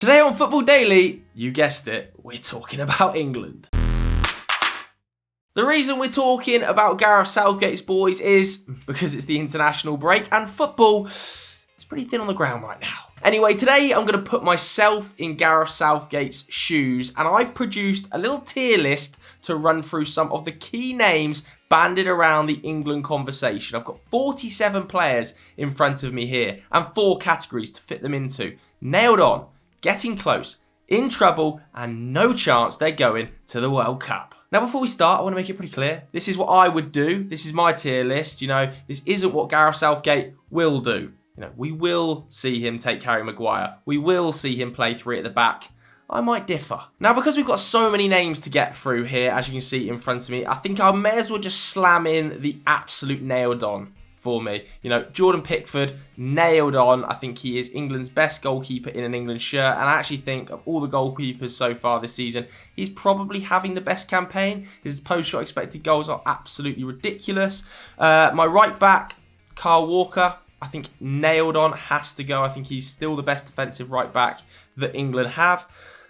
Today on Football Daily, you guessed it, we're talking about England. The reason we're talking about Gareth Southgate's boys is because it's the international break and football is pretty thin on the ground right now. Anyway, today I'm going to put myself in Gareth Southgate's shoes and I've produced a little tier list to run through some of the key names banded around the England conversation. I've got 47 players in front of me here and 4 categories to fit them into. Nailed on, getting close, in trouble, and no chance they're going to the World Cup. Now, before we start, I want to make it pretty clear. This is what I would do. This is my tier list. This isn't what Gareth Southgate will do. We will see him take Harry Maguire. We will see him play 3 at the back. I might differ. Now, because we've got so many names to get through here, as you can see in front of me, I think I may as well just slam in the absolute nailed on for me. Jordan Pickford, nailed on. I think he is England's best goalkeeper in an England shirt. And I actually think of all the goalkeepers so far this season, he's probably having the best campaign. His post-shot expected goals are absolutely ridiculous. My right back, Kyle Walker, I think nailed on, has to go. I think he's still the best defensive right back that England have.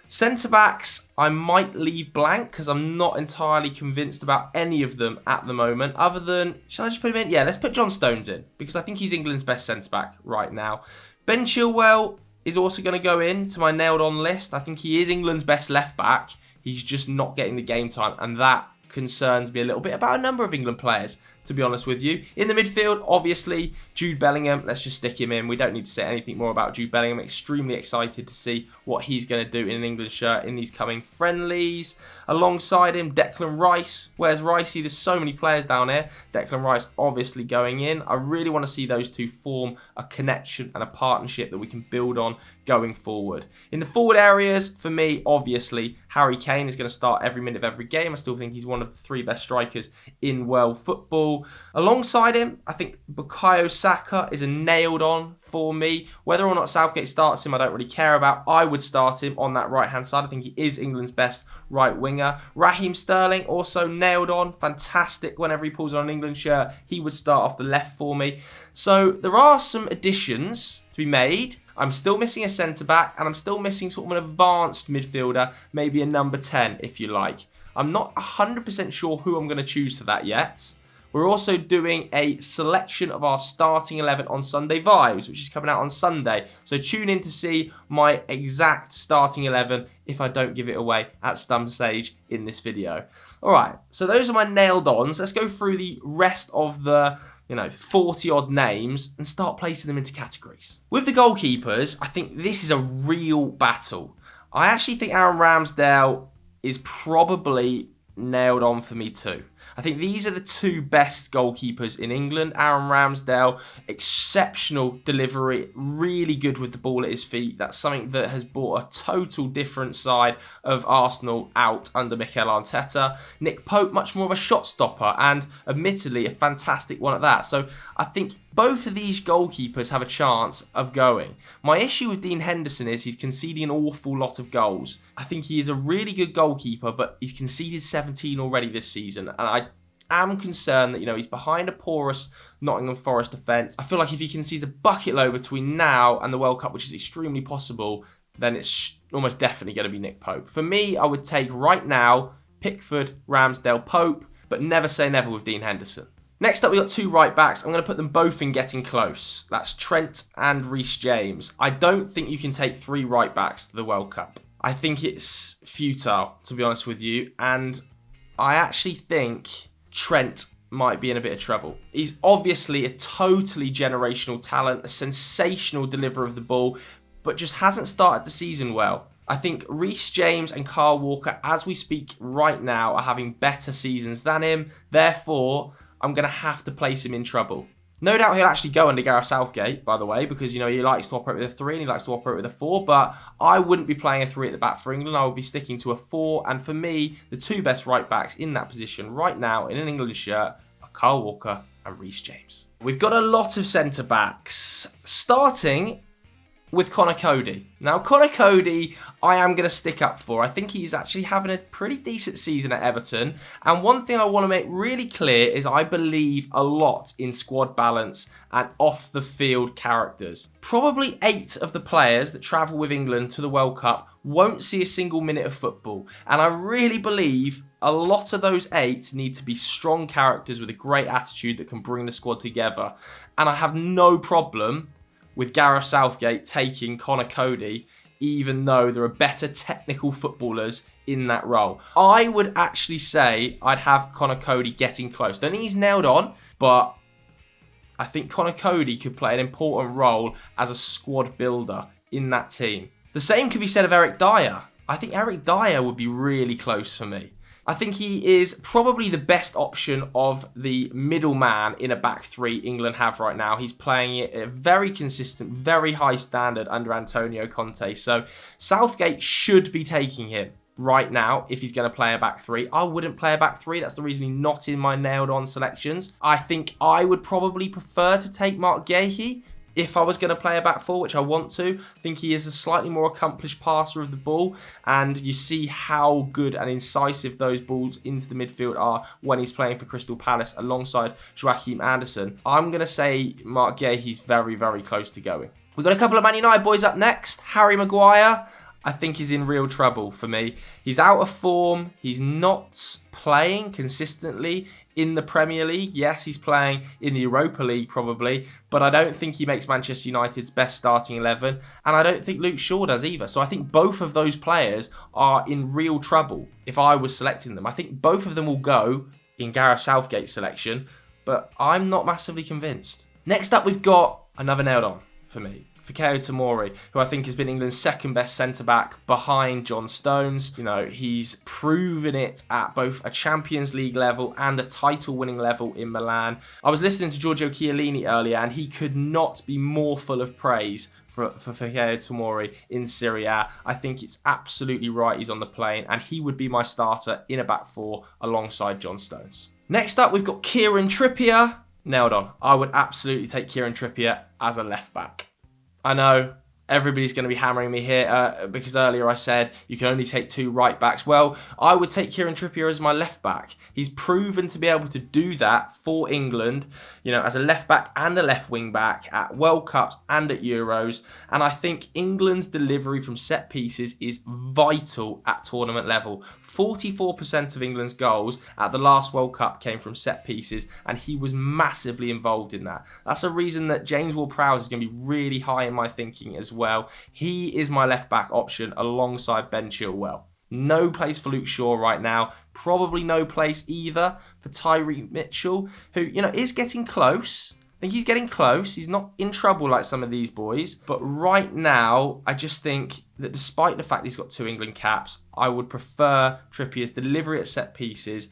Centre-backs, I might leave blank because I'm not entirely convinced about any of them at the moment. Other than, shall I just put him in? Yeah, let's put John Stones in because I think he's England's best centre-back right now. Ben Chilwell is also going to go into my nailed-on list. I think he is England's best left-back. He's just not getting the game time, and that concerns me a little bit about a number of England players, to be honest with you. In the midfield, obviously, Jude Bellingham. Let's just stick him in. We don't need to say anything more about Jude Bellingham. I'm extremely excited to see what he's going to do in an England shirt in these coming friendlies. Alongside him, Declan Rice. Where's Ricey? There's so many players down here. Declan Rice obviously going in. I really want to see those two form a connection and a partnership that we can build on going forward. In the forward areas, for me, obviously, Harry Kane is going to start every minute of every game. I still think he's one of the 3 best strikers in world football. Alongside him, I think Bukayo Saka is a nailed on for me. Whether or not Southgate starts him, I don't really care about. I would start him on that right-hand side. I think he is England's best right winger. Raheem Sterling, also nailed on. Fantastic whenever he pulls on an England shirt. He would start off the left for me. So there are some additions to be made. I'm still missing a centre-back and I'm still missing sort of an advanced midfielder, maybe a number 10 if you like. I'm not 100% sure who I'm going to choose to that yet. We're also doing a selection of our starting 11 on Sunday Vibes, which is coming out on Sunday. So tune in to see my exact starting 11 if I don't give it away at some stage in this video. All right, so those are my nailed-ons. Let's go through the rest of the 40-odd names and start placing them into categories. With the goalkeepers, I think this is a real battle. I actually think Aaron Ramsdale is probably nailed on for me too. I think these are the 2 best goalkeepers in England. Aaron Ramsdale, exceptional delivery, really good with the ball at his feet. That's something that has brought a total different side of Arsenal out under Mikel Arteta. Nick Pope, much more of a shot stopper and admittedly a fantastic one at that. So I think both of these goalkeepers have a chance of going. My issue with Dean Henderson is he's conceding an awful lot of goals. I think he is a really good goalkeeper, but he's conceded 17 already this season. And I am concerned that, he's behind a porous Nottingham Forest defence. I feel like if he concedes a bucket load between now and the World Cup, which is extremely possible, then it's almost definitely going to be Nick Pope. For me, I would take right now Pickford, Ramsdale, Pope, but never say never with Dean Henderson. Next up, we've got 2 right backs. I'm going to put them both in getting close. That's Trent and Reece James. I don't think you can take 3 right backs to the World Cup. I think it's futile, to be honest with you. And I actually think Trent might be in a bit of trouble. He's obviously a totally generational talent, a sensational deliverer of the ball, but just hasn't started the season well. I think Reece James and Kyle Walker, as we speak right now, are having better seasons than him. Therefore, I'm going to have to place him in trouble. No doubt he'll actually go under Gareth Southgate, by the way, because, he likes to operate with a 3 and he likes to operate with a 4, but I wouldn't be playing a 3 at the back for England. I would be sticking to a 4, and for me, the 2 best right backs in that position right now in an England shirt are Kyle Walker and Reece James. We've got a lot of centre-backs. Starting with Conor Cody. Now, Conor Cody, I am going to stick up for. I think he's actually having a pretty decent season at Everton. And one thing I want to make really clear is I believe a lot in squad balance and off-the-field characters. Probably 8 of the players that travel with England to the World Cup won't see a single minute of football. And I really believe a lot of those 8 need to be strong characters with a great attitude that can bring the squad together. And I have no problem with Gareth Southgate taking Conor Cody, even though there are better technical footballers in that role. I would actually say I'd have Conor Cody getting close. Don't think he's nailed on, but I think Conor Cody could play an important role as a squad builder in that team. The same could be said of Eric Dyer. I think Eric Dyer would be really close for me. I think he is probably the best option of the middleman in a back three England have right now. He's playing it at a very consistent, very high standard under Antonio Conte. So Southgate should be taking him right now if he's going to play a back three. I wouldn't play a back three. That's the reason he's not in my nailed on selections. I think I would probably prefer to take Mark Guéhi if I was going to play a back four, which I want to. I think he is a slightly more accomplished passer of the ball, and you see how good and incisive those balls into the midfield are when he's playing for Crystal Palace alongside Joachim Andersen. I'm going to say Mark Guéhi's very, very close to going. We've got a couple of Man United boys up next. Harry Maguire, I think, is in real trouble for me. He's out of form. He's not playing consistently in the Premier League. Yes, he's playing in the Europa League probably, but I don't think he makes Manchester United's best starting 11, and I don't think Luke Shaw does either. So I think both of those players are in real trouble if I was selecting them. I think both of them will go in Gareth Southgate's selection, but I'm not massively convinced. Next up, we've got another nailed on for me. Fikayo Tomori, who I think has been England's second best centre-back behind John Stones. You know, he's proven it at both a Champions League level and a title-winning level in Milan. I was listening to Giorgio Chiellini earlier, and he could not be more full of praise for Fikayo Tomori in Serie A. I think it's absolutely right he's on the plane, and he would be my starter in a back four alongside John Stones. Next up, we've got Kieran Trippier. Nailed on. I would absolutely take Kieran Trippier as a left-back. I know everybody's going to be hammering me here because earlier I said you can only take 2 right backs. Well, I would take Kieran Trippier as my left back. He's proven to be able to do that for England, you know, as a left back and a left wing back at World Cups and at Euros. And I think England's delivery from set pieces is vital at tournament level. 44% of England's goals at the last World Cup came from set pieces, and he was massively involved in that. That's a reason that James Ward-Prowse is going to be really high in my thinking as well. He is my left back option alongside Ben Chilwell. No place for Luke Shaw right now. Probably no place either for Tyreek Mitchell, who, you know, is getting close. I think he's getting close. He's not in trouble like some of these boys. But right now, I just think that despite the fact he's got 2 England caps, I would prefer Trippier's delivery at set pieces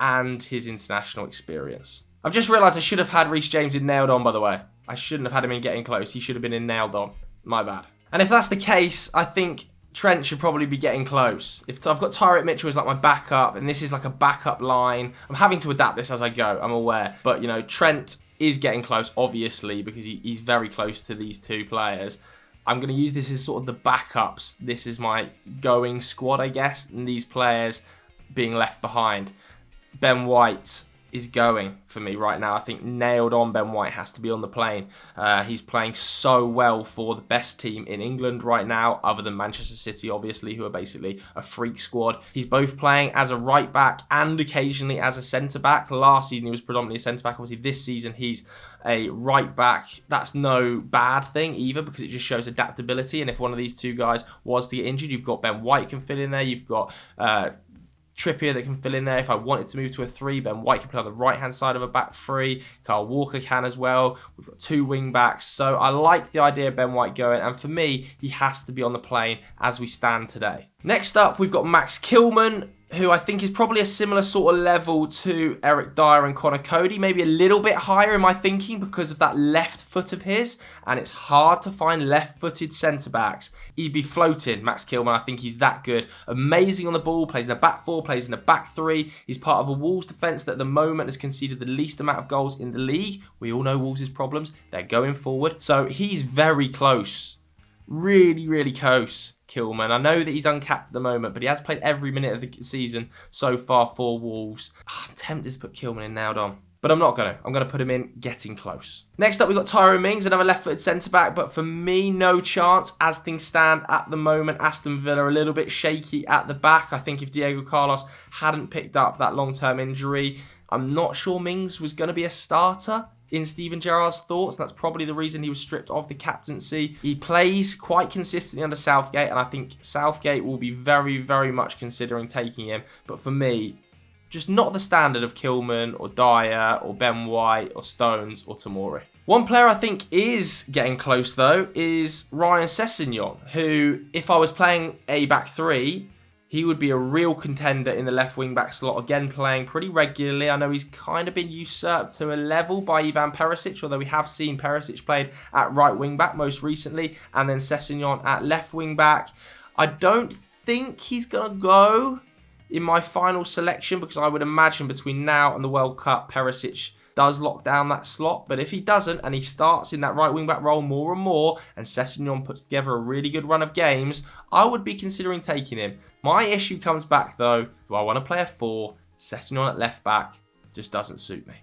and his international experience. I've just realised I should have had Reece James in nailed on, by the way. I shouldn't have had him in getting close. He should have been in nailed on. My bad. And if that's the case, I think Trent should probably be getting close. If I've got Tyreek Mitchell as like my backup, and this is like a backup line, I'm having to adapt this as I go, I'm aware. But, you know, Trent is getting close, obviously, because he's very close to these 2 players. I'm going to use this as sort of the backups. This is my going squad, I guess, and these players being left behind. Ben White is going for me right now. I think nailed on Ben White has to be on the plane. He's playing so well for the best team in England right now, other than Manchester City, obviously, who are basically a freak squad. He's both playing as a right back and occasionally as a centre back. Last season, he was predominantly a centre back. Obviously, this season, he's a right back. That's no bad thing either, because it just shows adaptability. And if one of these 2 guys was to get injured, you've got Ben White can fit in there. You've got Trippier that can fill in there. If I wanted to move to a 3, Ben White can play on the right-hand side of a back 3. Kyle Walker can as well. We've got 2 wing-backs. So I like the idea of Ben White going. And for me, he has to be on the plane as we stand today. Next up, we've got Max Killman, who I think is probably a similar sort of level to Eric Dyer and Conor Cody, maybe a little bit higher in my thinking because of that left foot of his, and it's hard to find left-footed centre-backs. He'd be floating, Max Killman. I think he's that good. Amazing on the ball, plays in a back 4, plays in a back 3. He's part of a Wolves defence that at the moment has conceded the least amount of goals in the league. We all know Wolves' problems. They're going forward. So he's very close Really, really close, Killman. I know that he's uncapped at the moment, but he has played every minute of the season so far for Wolves. I'm tempted to put Killman in now, Dom. But I'm not going to. I'm going to put him in getting close. Next up, we've got Tyrone Mings, another left-footed centre-back. But for me, no chance as things stand at the moment. Aston Villa a little bit shaky at the back. I think if Diego Carlos hadn't picked up that long-term injury, I'm not sure Mings was going to be a starter in Steven Gerrard's thoughts. That's probably the reason he was stripped of the captaincy. He plays quite consistently under Southgate, and I think Southgate will be very, very much considering taking him. But for me, just not the standard of Killman or Dyer or Ben White or Stones or Tomori. One player I think is getting close though is Ryan Cesnion, who, if I was playing a back three, he would be a real contender in the left wing back slot, again playing pretty regularly. I know he's kind of been usurped to a level by Ivan Perisic, although we have seen Perisic played at right wing back most recently, and then Cesnion at left wing back. I don't think he's going to go in my final selection, because I would imagine between now and the World Cup, Perisic does lock down that slot. But if he doesn't, and he starts in that right wing back role more and more, and Cesnion puts together a really good run of games, I would be considering taking him. My issue comes back though, do I want to play a 4? Cesnion at left back just doesn't suit me.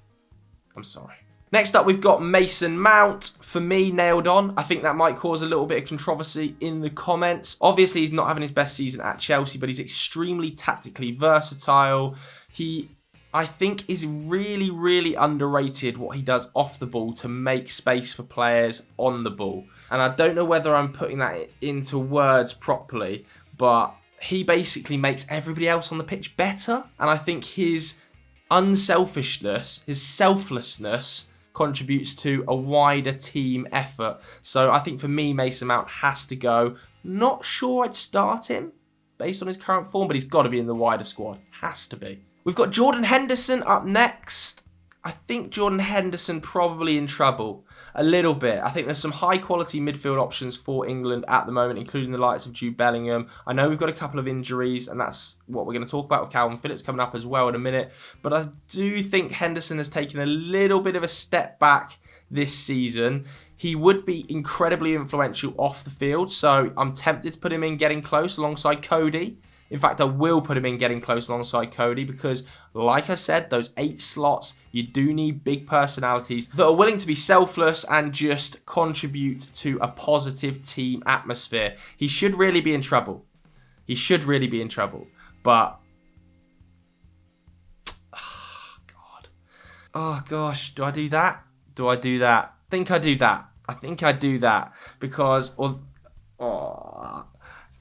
I'm sorry. Next up, we've got Mason Mount. For me, nailed on. I think that might cause a little bit of controversy in the comments. Obviously, he's not having his best season at Chelsea, but he's extremely tactically versatile. He, I think, is really, really underrated what he does off the ball to make space for players on the ball. And I don't know whether I'm putting that into words properly, but he basically makes everybody else on the pitch better. And I think his unselfishness, his selflessness, contributes to a wider team effort. So I think for me, Mason Mount has to go. Not sure I'd start him based on his current form, but he's got to be in the wider squad. Has to be. We've got Jordan Henderson up next. I think Jordan Henderson probably in trouble a little bit. I think there's some high quality midfield options for England at the moment, including the likes of Jude Bellingham. I know we've got a couple of injuries, and that's what we're going to talk about with Calvin Phillips coming up as well in a minute. But I do think Henderson has taken a little bit of a step back this season. He would be incredibly influential off the field, so I'm tempted to put him in getting close alongside Cody. In fact, I will put him in getting close alongside Cody because, like I said, those 8 slots, you do need big personalities that are willing to be selfless and just contribute to a positive team atmosphere. He should really be in trouble. He should really be in trouble. But, oh, God. Oh, gosh. Do I do that? Do I do that? I think I do that. I think I do that because,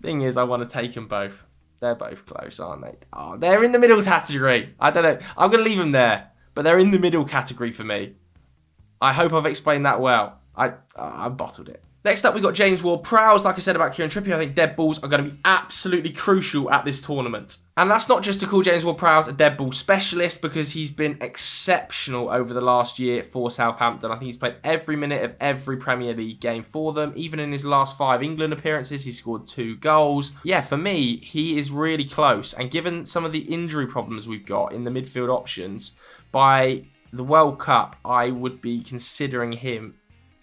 thing is, I want to take them both. They're both close, aren't they? Oh, they're in the middle category. I don't know. I'm going to leave them there. But they're in the middle category for me. I hope I've explained that well. I bottled it. Next up, we've got James Ward-Prowse. Like I said about Kieran Trippier, I think dead balls are going to be absolutely crucial at this tournament. And that's not just to call James Ward-Prowse a dead ball specialist, because he's been exceptional over the last year for Southampton. I think he's played every minute of every Premier League game for them. Even in his last 5 England appearances, he scored 2 goals. Yeah, for me, he is really close. And given some of the injury problems we've got in the midfield options, by the World Cup, I would be considering him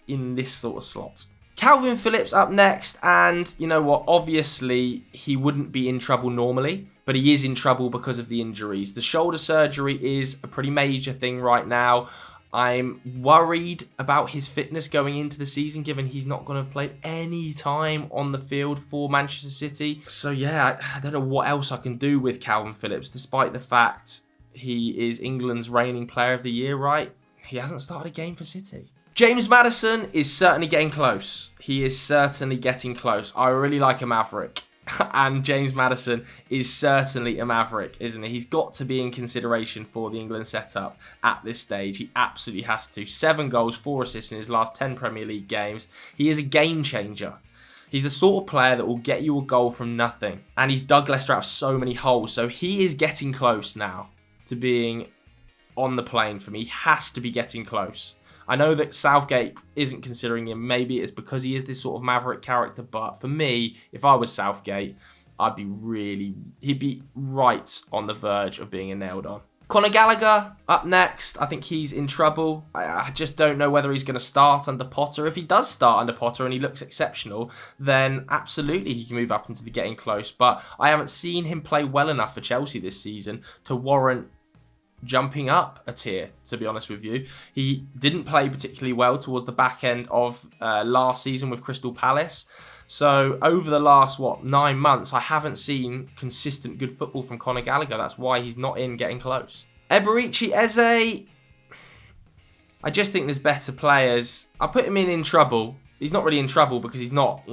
in this sort of slot. Calvin Phillips up next, and you know what, obviously he wouldn't be in trouble normally, but he is in trouble because of the injuries. The shoulder surgery is a pretty major thing right now. I'm worried about his fitness going into the season, given he's not going to play any time on the field for Manchester City. So yeah, I don't know what else I can do with Calvin Phillips, despite the fact he is England's reigning player of the year, right? He hasn't started a game for City. James Maddison is certainly getting close. He is certainly getting close. I really like a Maverick. And James Maddison is certainly a Maverick, isn't he? He's got to be in consideration for the England setup at this stage. He absolutely has to. 7 goals, 4 assists in his last 10 Premier League games. He is a game changer. He's the sort of player that will get you a goal from nothing. And he's dug Leicester out of so many holes. So he is getting close now to being on the plane for me. He has to be getting close. I know that Southgate isn't considering him. Maybe it's because he is this sort of maverick character. But for me, if I was Southgate, he'd be right on the verge of being nailed on. Conor Gallagher up next. I think he's in trouble. I just don't know whether he's going to start under Potter. If he does start under Potter and he looks exceptional, then absolutely he can move up into the getting close. But I haven't seen him play well enough for Chelsea this season to warrant jumping up a tier, to be honest with you. He didn't play particularly well towards the back end of last season with Crystal Palace. So over the last, 9 months, I haven't seen consistent good football from Conor Gallagher. That's why he's not in getting close. Eberechi Eze, I just think there's better players. I put him in trouble. He's not really in trouble because he's not,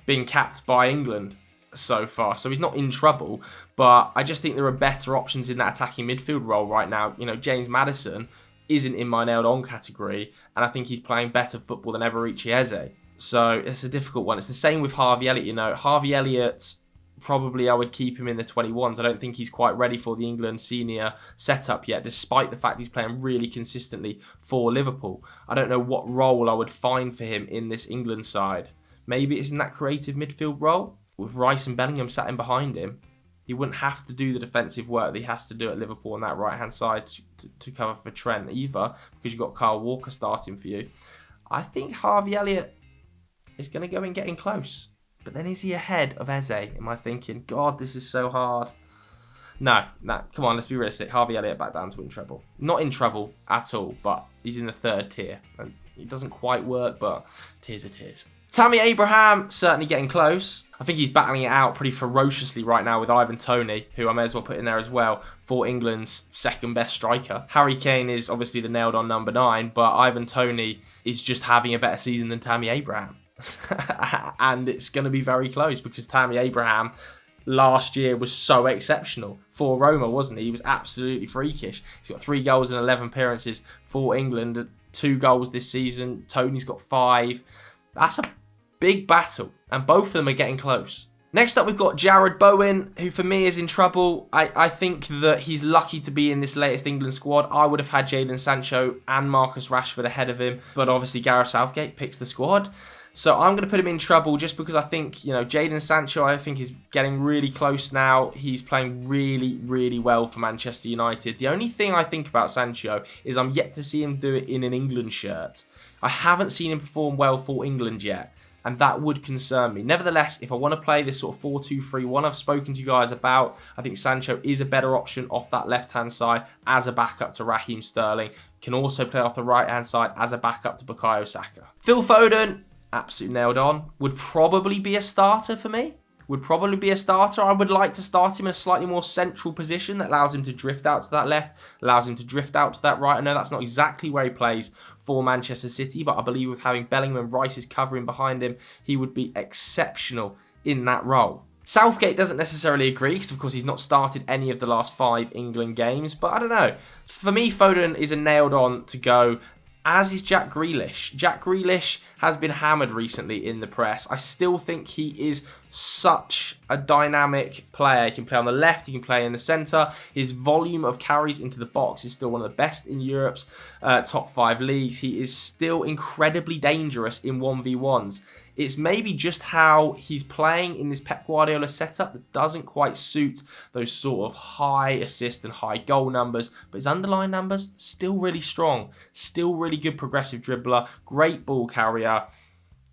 being capped by England so far. So he's not in trouble. But I just think there are better options in that attacking midfield role right now. James Maddison isn't in my nailed on category. And I think he's playing better football than Eberechi Eze. So it's a difficult one. It's the same with Harvey Elliott. Harvey Elliott, probably I would keep him in the 21s. I don't think he's quite ready for the England senior setup yet, despite the fact he's playing really consistently for Liverpool. I don't know what role I would find for him in this England side. Maybe it's in that creative midfield role. With Rice and Bellingham sat in behind him, he wouldn't have to do the defensive work that he has to do at Liverpool on that right-hand side to cover for Trent either, because you've got Kyle Walker starting for you. I think Harvey Elliott is going to go in getting close. But then is he ahead of Eze? Am I thinking, God, this is so hard? No, come on, let's be realistic. Harvey Elliott back down to in trouble. Not in trouble at all, but he's in the 3rd tier. And it doesn't quite work, but tears are tears. Tammy Abraham, certainly getting close. I think he's battling it out pretty ferociously right now with Ivan Toney, who I may as well put in there as well, for England's 2nd best striker. Harry Kane is obviously the nailed on number 9, but Ivan Toney is just having a better season than Tammy Abraham. And it's going to be very close because Tammy Abraham last year was so exceptional for Roma, wasn't he? He was absolutely freakish. He's got 3 goals and 11 appearances for England, 2 goals this season. Tony's got 5. That's a big battle, and both of them are getting close. Next up, we've got Jarrod Bowen, who for me is in trouble. I think that he's lucky to be in this latest England squad. I would have had Jadon Sancho and Marcus Rashford ahead of him, but obviously Gareth Southgate picks the squad. So I'm going to put him in trouble just because I think, Jadon Sancho, I think, is getting really close now. He's playing really, really well for Manchester United. The only thing I think about Sancho is I'm yet to see him do it in an England shirt. I haven't seen him perform well for England yet, and that would concern me. Nevertheless, if I want to play this sort of 4-2-3-1 I've spoken to you guys about, I think Sancho is a better option off that left-hand side as a backup to Raheem Sterling. Can also play off the right-hand side as a backup to Bukayo Saka. Phil Foden, absolutely nailed on. Would probably be a starter for me. I would like to start him in a slightly more central position that allows him to drift out to that left, allows him to drift out to that right. I know that's not exactly where he plays for Manchester City, but I believe with having Bellingham and Rice's covering behind him, he would be exceptional in that role. Southgate doesn't necessarily agree because, of course, he's not started any of the last 5 England games, but I don't know. For me, Foden is a nailed on to go, as is Jack Grealish. Jack Grealish has been hammered recently in the press. I still think he is such a dynamic player. He can play on the left, he can play in the centre. His volume of carries into the box is still one of the best in Europe's top 5 leagues. He is still incredibly dangerous in 1v1s. It's maybe just how he's playing in this Pep Guardiola setup that doesn't quite suit those sort of high assist and high goal numbers, but his underlying numbers, still really strong, still really good progressive dribbler, great ball carrier.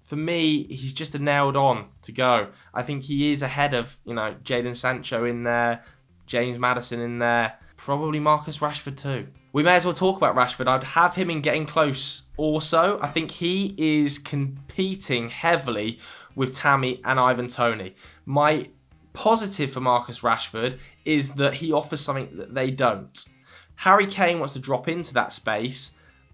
For me, he's just a nailed on to go. I think he is ahead of, Jadon Sancho in there, James Maddison in there, probably Marcus Rashford too. We may as well talk about Rashford. I'd have him in getting close also. I think he is competing heavily with Tammy and Ivan Toney. My positive for Marcus Rashford is that he offers something that they don't. Harry Kane wants to drop into that space.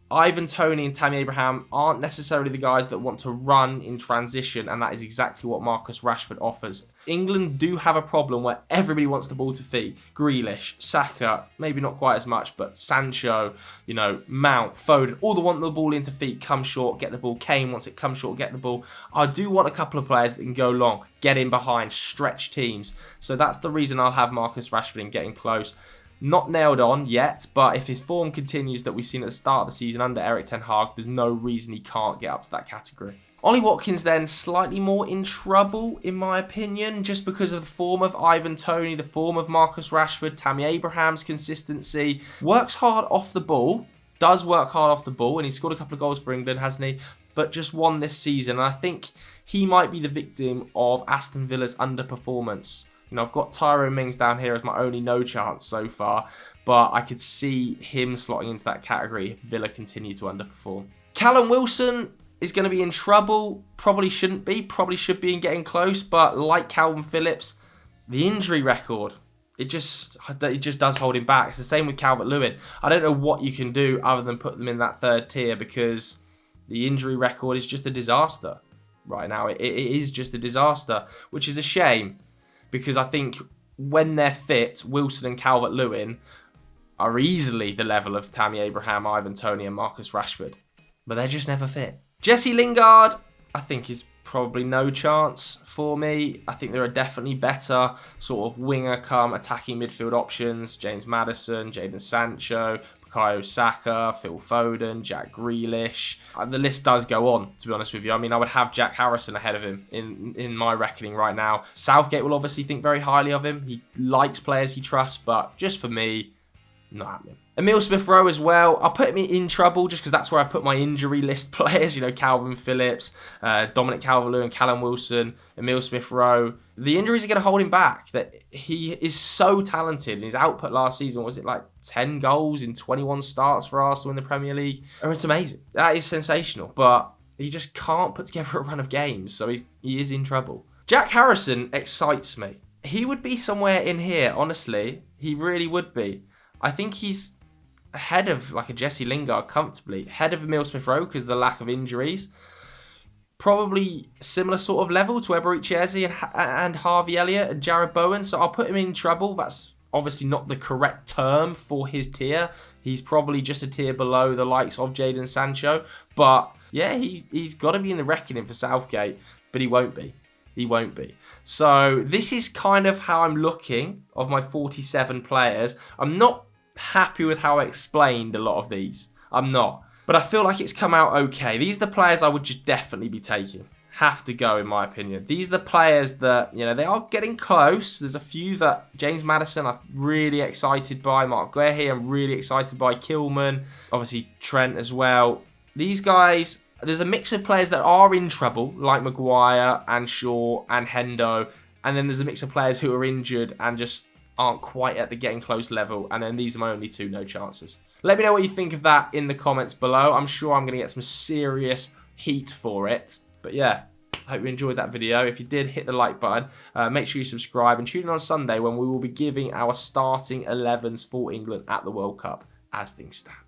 Ivan Toney and Tammy Abraham aren't necessarily the guys that want to run in transition, and that is exactly what Marcus Rashford offers. England do have a problem where everybody wants the ball to feet. Grealish, Saka, maybe not quite as much, but Sancho, Mount, Foden, all want the ball into feet, come short, get the ball. Kane wants it, come short, get the ball. I do want a couple of players that can go long, get in behind, stretch teams. So that's the reason I'll have Marcus Rashford in getting close. Not nailed on yet, but if his form continues that we've seen at the start of the season under Erik ten Hag, there's no reason he can't get up to that category. Ollie Watkins then slightly more in trouble, in my opinion, just because of the form of Ivan Toney, the form of Marcus Rashford, Tammy Abraham's consistency. Works hard off the ball, does work hard off the ball, and he's scored a couple of goals for England, hasn't he? But just won this season. And I think he might be the victim of Aston Villa's underperformance. You know, I've got Tyrone Mings down here as my only no chance so far, but I could see him slotting into that category if Villa continue to underperform. Callum Wilson is going to be in trouble. Probably shouldn't be. Probably should be in getting close. But like Calvin Phillips, the injury record, it just does hold him back. It's the same with Calvert-Lewin. I don't know what you can do other than put them in that third tier because the injury record is just a disaster right now. It is just a disaster, which is a shame because I think when they're fit, Wilson and Calvert-Lewin are easily the level of Tammy Abraham, Ivan Toney and Marcus Rashford. But they're just never fit. Jesse Lingard, I think is probably no chance for me. I think there are definitely better sort of winger come attacking midfield options. James Maddison, Jadon Sancho, Bukayo Saka, Phil Foden, Jack Grealish. The list does go on, to be honest with you. I mean, I would have Jack Harrison ahead of him in my reckoning right now. Southgate will obviously think very highly of him. He likes players he trusts, but just for me, not happening. Emile Smith-Rowe as well. I'll put him in trouble just because that's where I've put my injury list players. You know, Calvin Phillips, Dominic Calvert-Lewin, Callum Wilson, Emile Smith-Rowe. The injuries are going to hold him back. That he is so talented. His output last season, was it like 10 goals in 21 starts for Arsenal in the Premier League? Oh, it's amazing. That is sensational. But he just can't put together a run of games. So he is in trouble. Jack Harrison excites me. He would be somewhere in here, honestly. He really would be. I think he's ahead of like a Jesse Lingard comfortably, ahead of Emile Smith-Rowe because of the lack of injuries. Probably similar sort of level to Eberechi Eze and Harvey Elliott and Jared Bowen. So I'll put him in trouble. That's obviously not the correct term for his tier. He's probably just a tier below the likes of Jadon Sancho. But yeah, he's got to be in the reckoning for Southgate, but he won't be. He won't be. So this is kind of how I'm looking of my 47 players. I'm not happy with how I explained a lot of these. I'm not. But I feel like it's come out okay. These are the players I would just definitely be taking. Have to go, in my opinion. These are the players that, you know, they are getting close. There's a few that James Maddison I'm really excited by. Mark Guehi I'm really excited by. Killman. Obviously Trent as well. These guys, there's a mix of players that are in trouble, like Maguire and Shaw and Hendo. And then there's a mix of players who are injured and just aren't quite at the getting close level. And then these are my only two no chances. Let me know what you think of that in the comments below. I'm sure I'm going to get some serious heat for it. But yeah, I hope you enjoyed that video. If you did, hit the like button. Make sure you subscribe and tune in on Sunday when we will be giving our starting 11s for England at the World Cup as things stand.